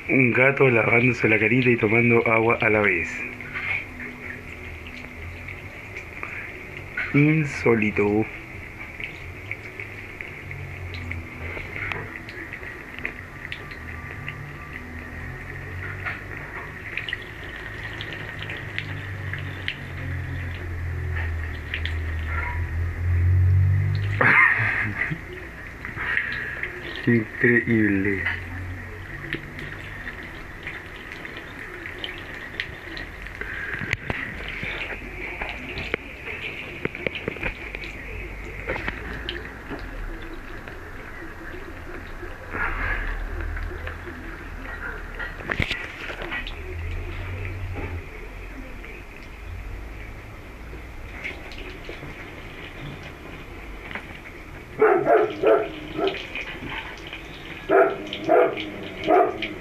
Un gato lavándose la carita y tomando agua a la vez. Insólito. Increíble.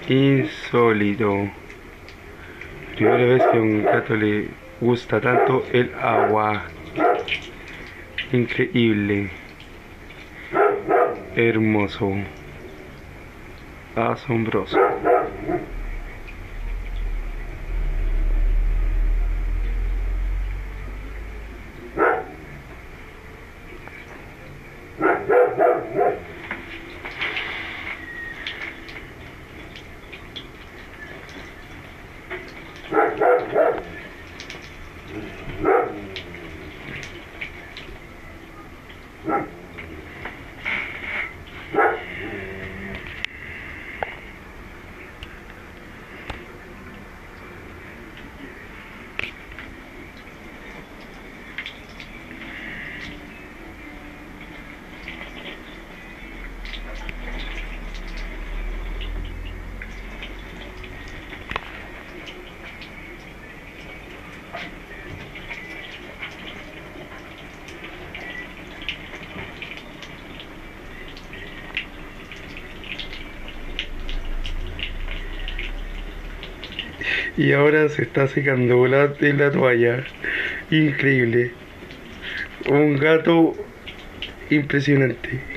Insólito. Primera vez que a un gato le gusta tanto el agua. Increíble. Hermoso. Asombroso. Y ahora se está secando en la toalla. Increíble. Un gato impresionante.